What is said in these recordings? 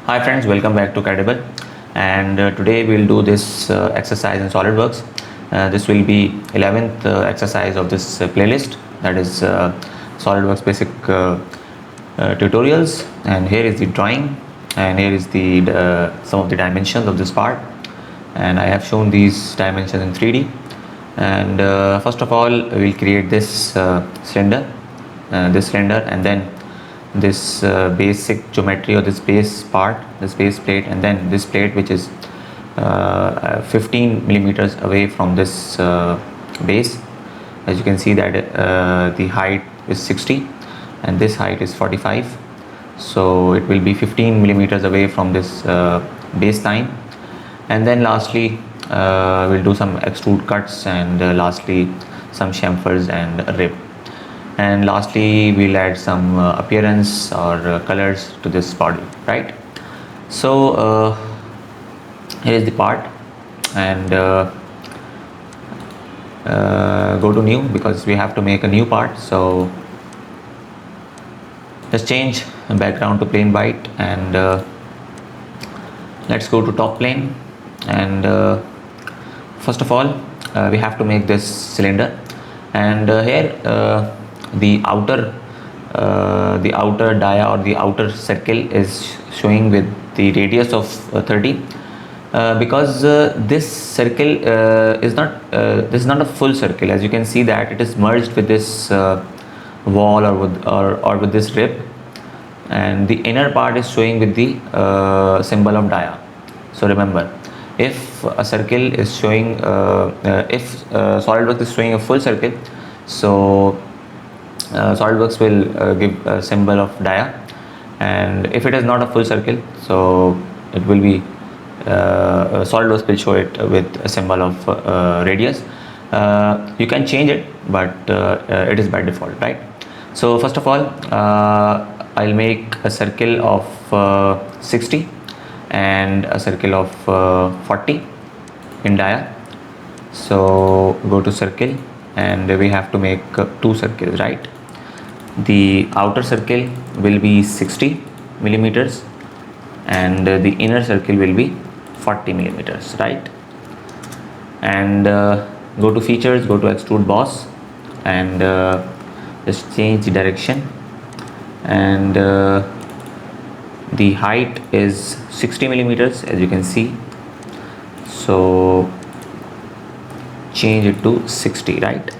Hi friends, welcome back to CADable, and today we'll do this exercise in Solidworks. This will be 11th exercise of this playlist, that is Solidworks basic tutorials. And here is the drawing, and here is the some of the dimensions of this part, and I have shown these dimensions in 3D. And first of all, we'll create this cylinder, and then this basic geometry, or this base part, this base plate, and then this plate which is 15 millimeters away from this base. As you can see that the height is 60 and this height is 45, so it will be 15 millimeters away from this base line. And then lastly we'll do some extrude cuts, and lastly some chamfers and a rib. And lastly we'll add some appearance or colors to this body, right? So here is the part, and go to new, because we have to make a new part. So let's change background to plain white, and let's go to top plane. And first of all we have to make this cylinder, and here the outer dia, or the outer circle, is showing with the radius of 30, because this circle is not a full circle. As you can see that it is merged with this wall, or with this rib, and the inner part is showing with the symbol of dia. So remember, if a circle is showing, if SolidWorks is showing a full circle, so SolidWorks will give a symbol of dia, and if it is not a full circle, so it will be SolidWorks will show it with a symbol of radius. You can change it, but it is by default, right? So first of all I'll make a circle of 60 and a circle of 40 in dia. So go to circle, and we have to make two circles, right? The outer circle will be 60 millimeters and the inner circle will be 40 millimeters, right? And go to features, go to Extrude Boss, and just change the direction, and the height is 60 millimeters, as you can see. So change it to 60, right?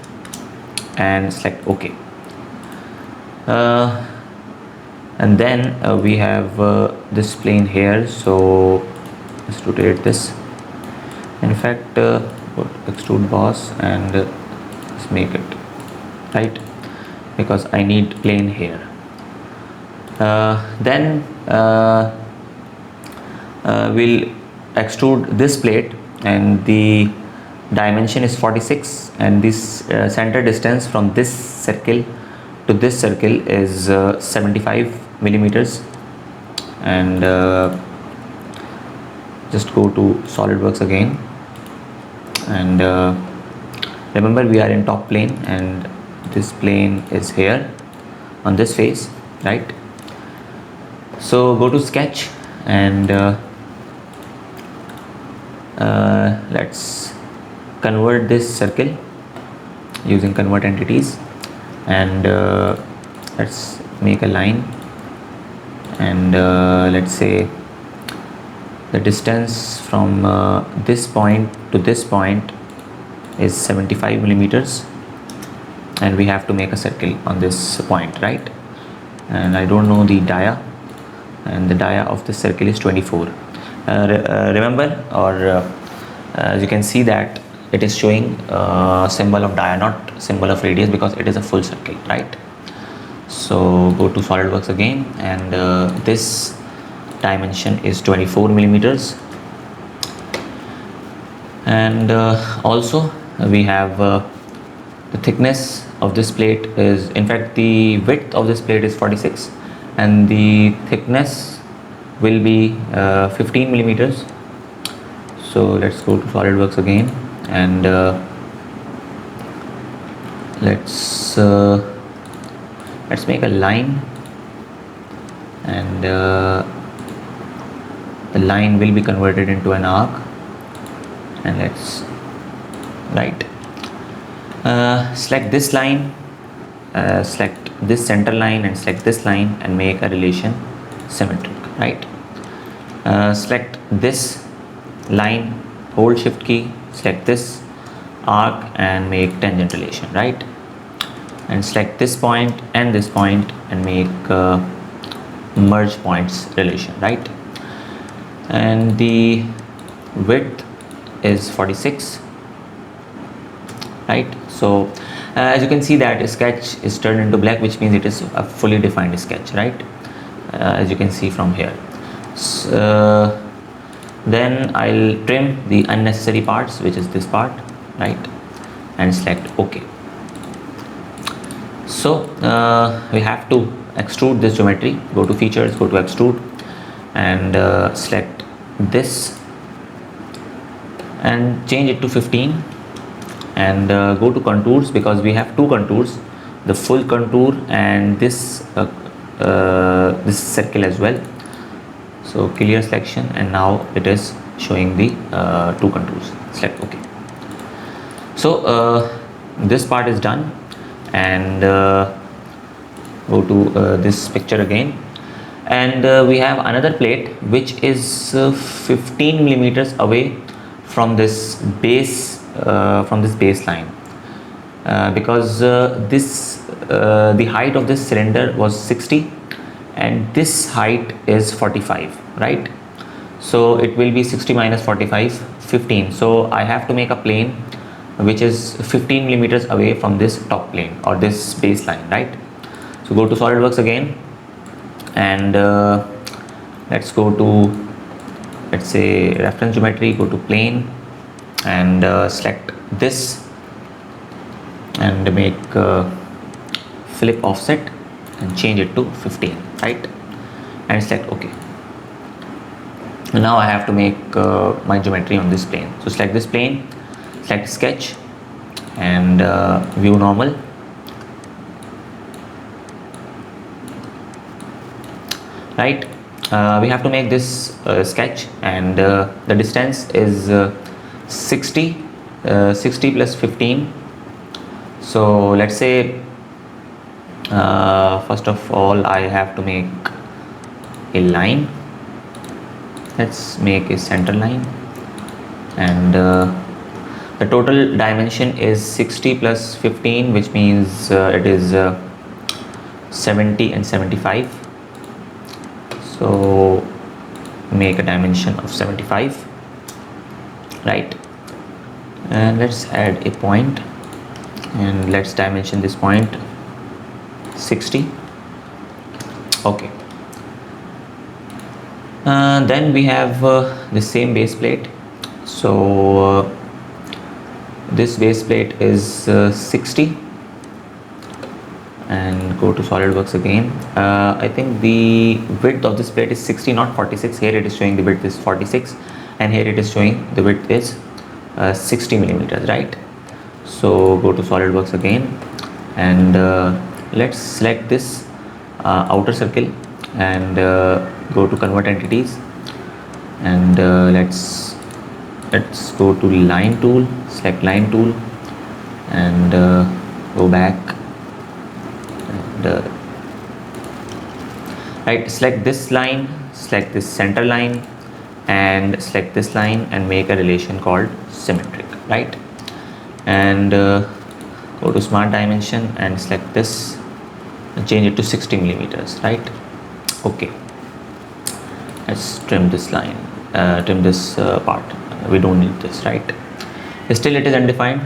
And select OK. And then we have this plane here, so let's rotate this. In fact, go to Extrude Boss and let's make it right, because I need plane here. Then we'll extrude this plate, and the dimension is 46, and this center distance from this circle to this circle is 75 millimeters. And just go to SolidWorks again, and remember we are in top plane, and this plane is here on this face, right? So go to sketch, and let's convert this circle using convert entities, and let's make a line, and let's say the distance from this point to this point is 75 millimeters, and we have to make a circle on this point, right? And I don't know the dia, and the dia of this circle is 24. Remember, or as you can see that it is showing symbol of dia, not symbol of radius, because it is a full circle, right? So go to SolidWorks again, and this dimension is 24 millimeters. And also we have the thickness of this plate is, in fact the width of this plate is 46, and the thickness will be 15 millimeters. So let's go to SolidWorks again, and let's make a line, and the line will be converted into an arc, and let's right. Select this line, select this center line and select this line and make a relation symmetric, right. Select this line, hold shift key, select this arc and make tangent relation, right. And select this point and make merge points relation, right. And the width is 46, right. So as you can see that sketch is turned into black, which means it is a fully defined sketch, right. As you can see from here. So, then I'll trim the unnecessary parts, which is this part, right, and select OK. So we have to extrude this geometry. Go to features, go to extrude and select this and change it to 15 and go to contours, because we have two contours, the full contour and this circle as well. So clear selection, and now it is showing the two contours. Select OK. So this part is done, and go to this picture again, and we have another plate which is 15 millimeters away from this base baseline, because the height of this cylinder was 60 and this height is 45, right. So it will be 60 minus 45, 15. So I have to make a plane which is 15 millimeters away from this top plane or this baseline, right. So go to SolidWorks again, and let's go to, let's say, reference geometry, go to plane and select this and make flip offset and change it to 15, right, and select OK. Now I have to make my geometry on this plane. So select this plane, select sketch and view normal, right. We have to make this sketch, and the distance is 60 plus 15. So let's say first of all I have to make a line. Let's make a center line, and the total dimension is 60 plus 15, which means it is 70 and 75. So make a dimension of 75, right, and let's add a point and let's dimension this point 60. Okay. Then we have the same base plate. So this base plate is 60, and go to SolidWorks again. I think the width of this plate is 60, not 46. Here it is showing the width is 46 and here it is showing the width is 60 millimeters, right. So go to SolidWorks again, and let's select this outer circle and go to convert entities, and let's go to line tool, select line tool and go back and right, select this line, select this center line and select this line and make a relation called symmetric, right. And go to smart dimension and select this and change it to 60 millimeters, right. Okay, let's trim this line, trim this part. We don't need this, right. Still it is undefined,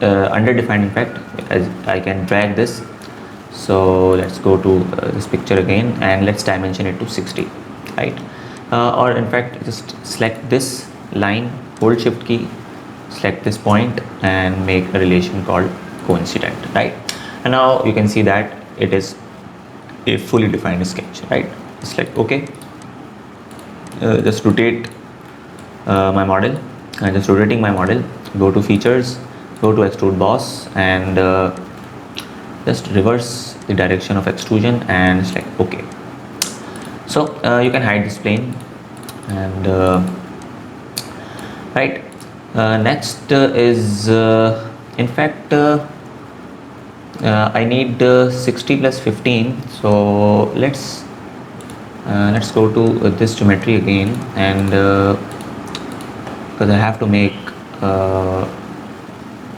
underdefined in fact, as I can drag this. So let's go to this picture again and let's dimension it to 60, right. Or in fact just select this line, hold shift key, select this point and make a relation called coincident, right. And now you can see that it is a fully defined sketch, right. Select OK. Just rotate my model, and just rotating my model, go to features, go to Extrude Boss and just reverse the direction of extrusion and select OK. So you can hide this plane, and right. Next is in fact I need 60 plus 15. So let's go to this geometry again, and because I have to make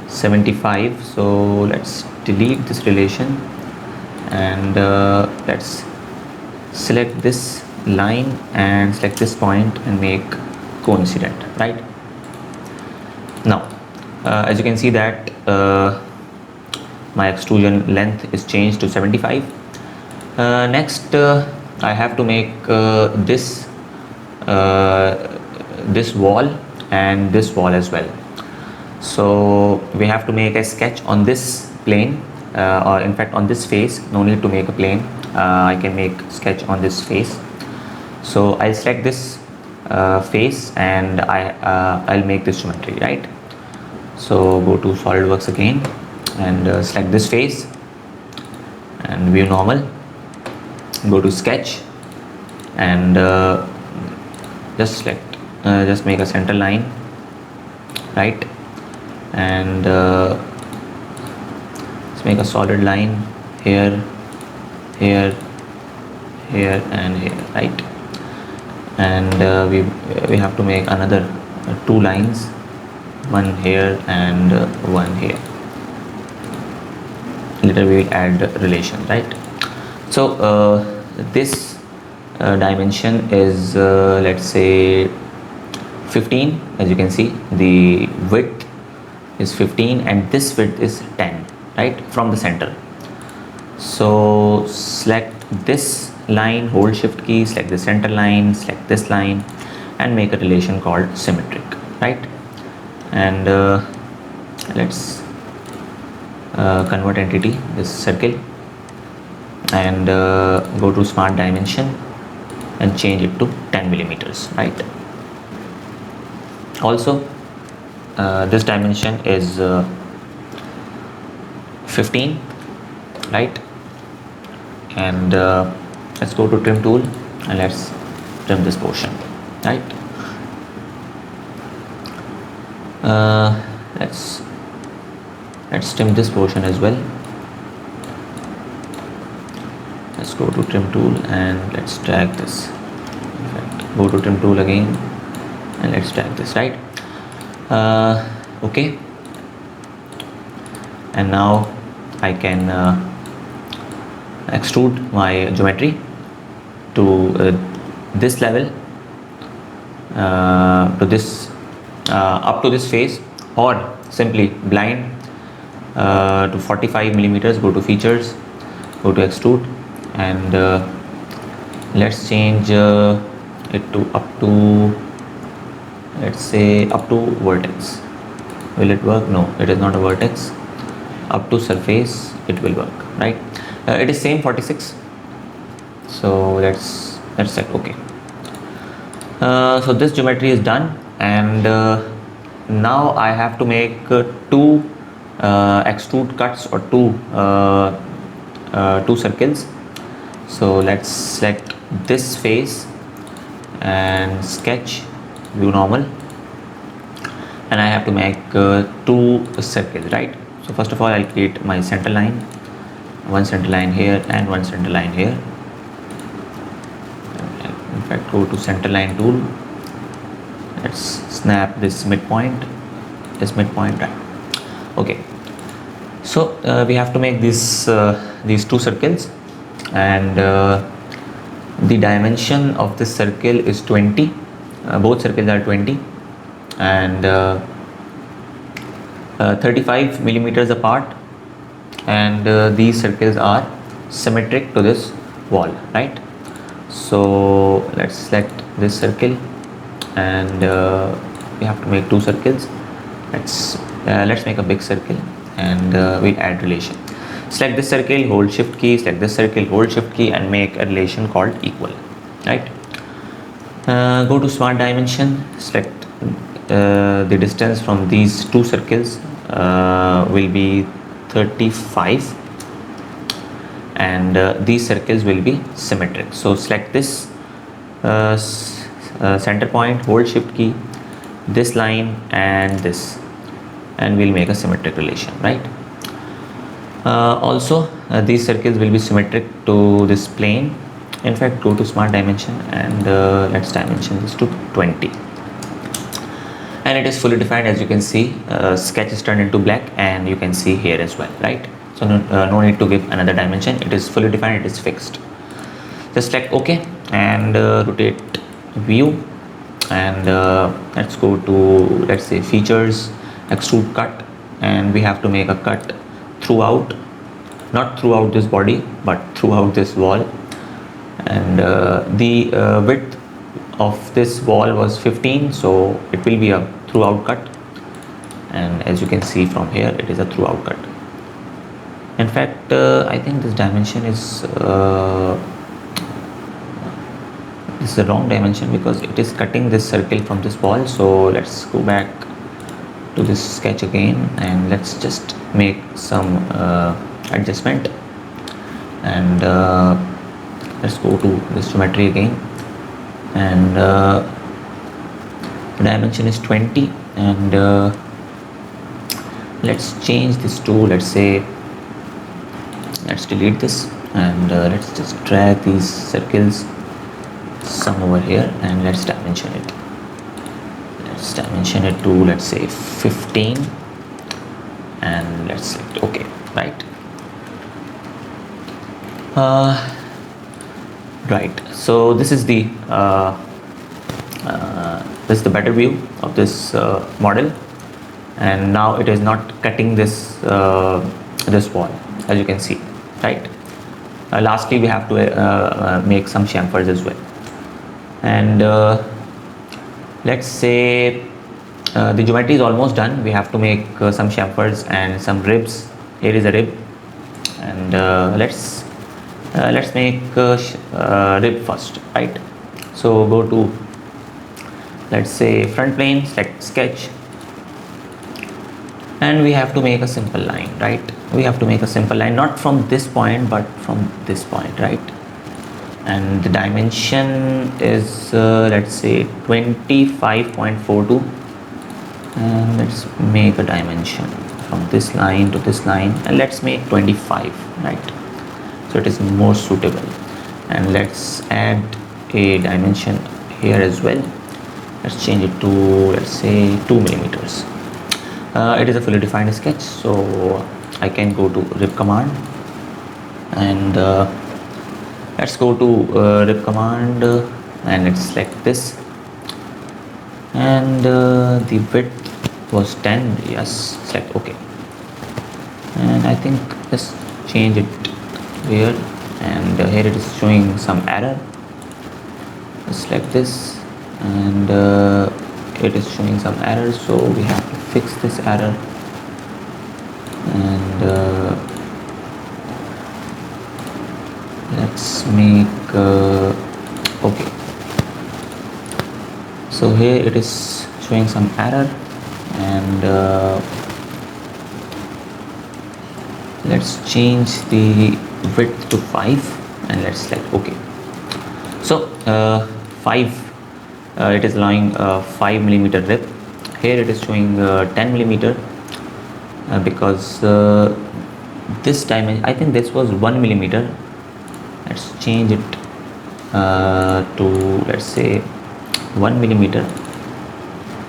75, so let's delete this relation, and let's select this line and select this point and make coincident. Right now, as you can see that my extrusion length is changed to 75. Next I have to make this wall and this wall as well. So we have to make a sketch on this plane, or in fact on this face. No need to make a plane. I can make sketch on this face. So I'll select this face, and I'll make this geometry. Right, so go to Solidworks again, and select this face, and view normal, go to sketch, and just make a center line. Right, and let's make a solid line here, here, here, and here. Right, and we have to make another 2 lines, one here and one here. Later we will add relation. Right, so this dimension is let's say 15. As you can see, the width is 15 and this width is 10, right, from the center. So select this line, hold shift key, select the center line, select this line, and make a relation called symmetric. Right, and let's convert entity, this circle, and go to smart dimension and change it to 10 millimeters. Right, also this dimension is 15. Right, and let's go to trim tool and let's trim this portion. Right, let's trim this portion as well. Let's go to trim tool and let's drag this. In fact, go to trim tool again and let's drag this. Right, okay, and now I can extrude my geometry to this level, to this up to this face, or simply blind to 45 millimeters. Go to features, go to extrude, and let's change it to up to, let's say, up to vertex. Will it work? No, it is not a vertex. Up to surface it will work. Right, it is same 46. So let's set OK. So this geometry is done, and now I have to make 2 extrude cuts, or 2 circles. So let's select this face and sketch, view normal, and I have to make 2 circles. Right, so first of all I'll create my center line, one center line here and one center line here. In fact, go to Centerline Tool, let's snap this midpoint, right. Okay, so we have to make these 2 circles, and the dimension of this circle is 20. Both circles are 20 and 35 millimeters apart, and these circles are symmetric to this wall. Right, so let's select this circle, and we have to make 2 circles. Let's make a big circle, and we'll add relation. Select this circle, hold shift key, select this circle, hold shift key, and make a relation called equal. Right, go to smart dimension, select the distance from these 2 circles will be 35, and these circles will be symmetric. So select this center point, hold shift key, this line and this, and we'll make a symmetric relation, right? Also these circles will be symmetric to this plane. In fact, go to smart dimension and let's dimension this to 20, and it is fully defined. As you can see, sketch is turned into black, and you can see here as well, right? So no need to give another dimension. It is fully defined, it is fixed. Just like OK, and rotate view, and let's go to, let's say, features, extrude cut, and we have to make a cut throughout, not throughout this body but throughout this wall. And the width of this wall was 15, so it will be a throughout cut, and as you can see from here, it is a throughout cut. In fact, I think this dimension is this is the wrong dimension, because it is cutting this circle from this wall. So let's go back to this sketch again, and let's just make some adjustment, and let's go to this geometry again, and the dimension is 20, and let's change this to, let's say, let's delete this, and let's just drag these circles some over here, and let's dimension it. Let's dimension it to, let's say, 15, and let's select OK, right? Right, so this is the better view of this model, and now it is not cutting this this wall, as you can see, right? Lastly, we have to make some chamfers as well, and let's say the geometry is almost done. We have to make some chamfers and some ribs. Here is a rib, and let's make rib first, right? So go to, let's say, front plane, select sketch, and we have to make a simple line, right? We have to make a simple line, not from this point but from this point, right? And the dimension is let's say 25.42, and let's make a dimension from this line to this line, and let's make 25, right? So it is more suitable, and let's add a dimension here as well. Let's change it to, let's say, 2 millimeters. It is a fully defined sketch, so I can go to rib command, and let's go to rib command, and let's select this, and the width was 10. Yes, select OK, and I think let's change it here, and here it is showing some error. Select this, and it is showing some error, so we have to fix this error, and let's make OK. So here it is showing some error, and let's change the width to 5, and let's select OK. So 5, it is allowing 5 millimeter rib. Here it is showing 10 millimeter, because this dimension, I think this was 1 millimeter. Let's change it to, let's say, 1 millimeter,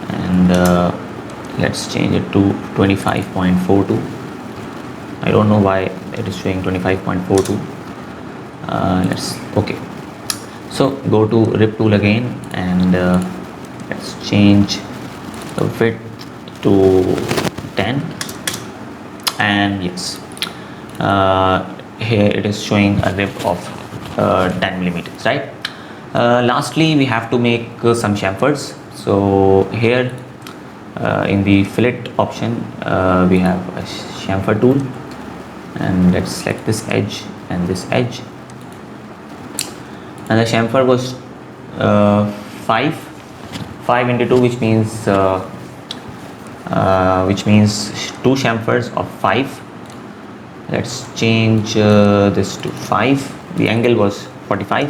and let's change it to 25.42. I don't know why it is showing 25.42. Let's OK. So go to rib tool again, and let's change the width to 10, and yes, here it is showing a rib of 10 millimeters, right? Lastly, we have to make some chamfers. So here in the fillet option, we have a chamfer tool, and let's select this edge and this edge, and the chamfer was 5 into 2, which means 2 chamfers of 5. Let's change this to 5. The angle was 45,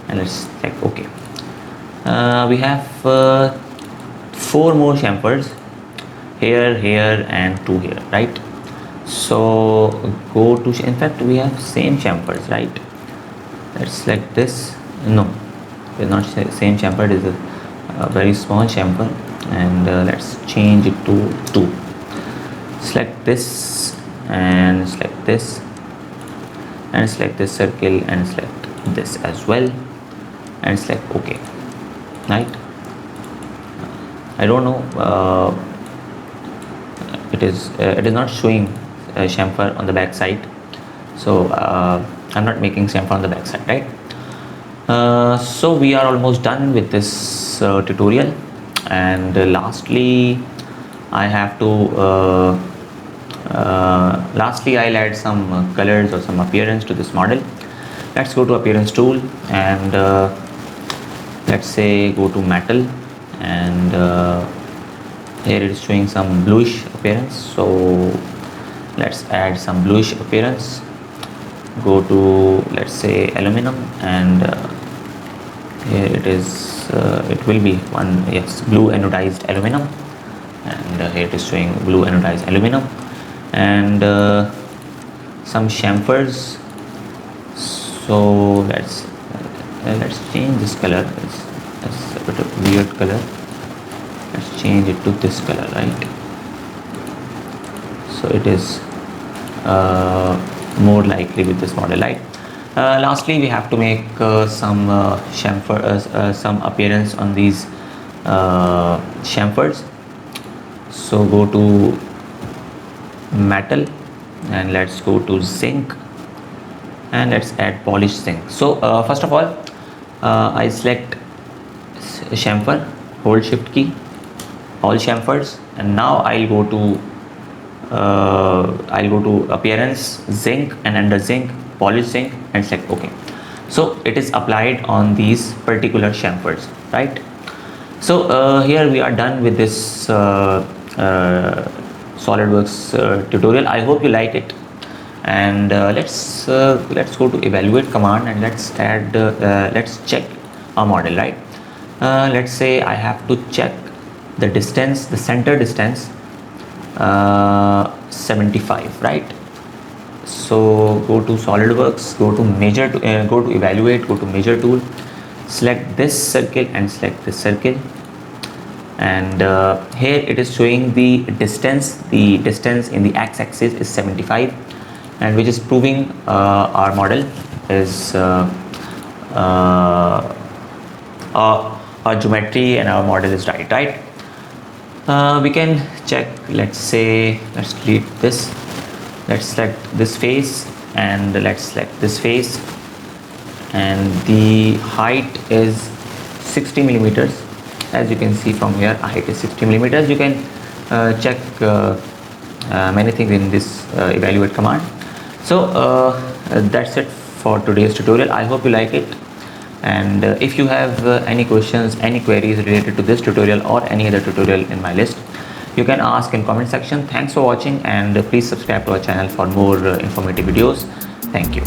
and let's select OK. We have 4 more chamfers, here, here and 2 here, right? So go to, in fact we have same chamfers, right? Let's select this. No, it's not same chamfer, it is a very small chamfer, and let's change it to 2. Select this and select this and select this circle and select this as well and select OK, right? I don't know, it is not showing chamfer on the back side, so I'm not making chamfer on the back side, right? So we are almost done with this tutorial, and lastly I have to lastly I'll add some colors or some appearance to this model. Let's go to appearance tool and let's say go to metal, and here it is showing some bluish appearance, so let's add some bluish appearance. Go to, let's say, aluminum, and here it is, it will be one, yes, blue anodized aluminum, and here it is showing blue anodized aluminum, and some chamfers. So let's change this color. It's a bit of weird color. Let's change it to this color, right? So it is more likely with this model, right? Lastly, we have to make some chamfer, some appearance on these chamfers. So go to metal and let's go to zinc and let's add polished zinc. So first of all, I select chamfer, hold shift key, all chamfers, and now I'll go to appearance, zinc, and under zinc, polish zinc, and select OK. So it is applied on these particular chamfers, right? So here we are done with this SolidWorks tutorial. I hope you like it, and let's go to evaluate command and let's add let's check our model, right? Let's say I have to check the distance, the center distance, 75, right? So go to SolidWorks, go to measure, go to evaluate, go to measure tool, select this circle and select this circle, and here it is showing the distance in the x-axis is 75, and which is proving our model is our geometry and our model is right. We can check, let's say, let's delete this, let's select this face and let's select this face, and the height is 60 millimeters. As you can see from here, height is 60 millimeters. You can check many things in this evaluate command. So that's it for today's tutorial. I hope you like it, and if you have any questions, any queries related to this tutorial or any other tutorial in my list, you can ask in comment section. Thanks for watching, and please subscribe to our channel for more informative videos. Thank you.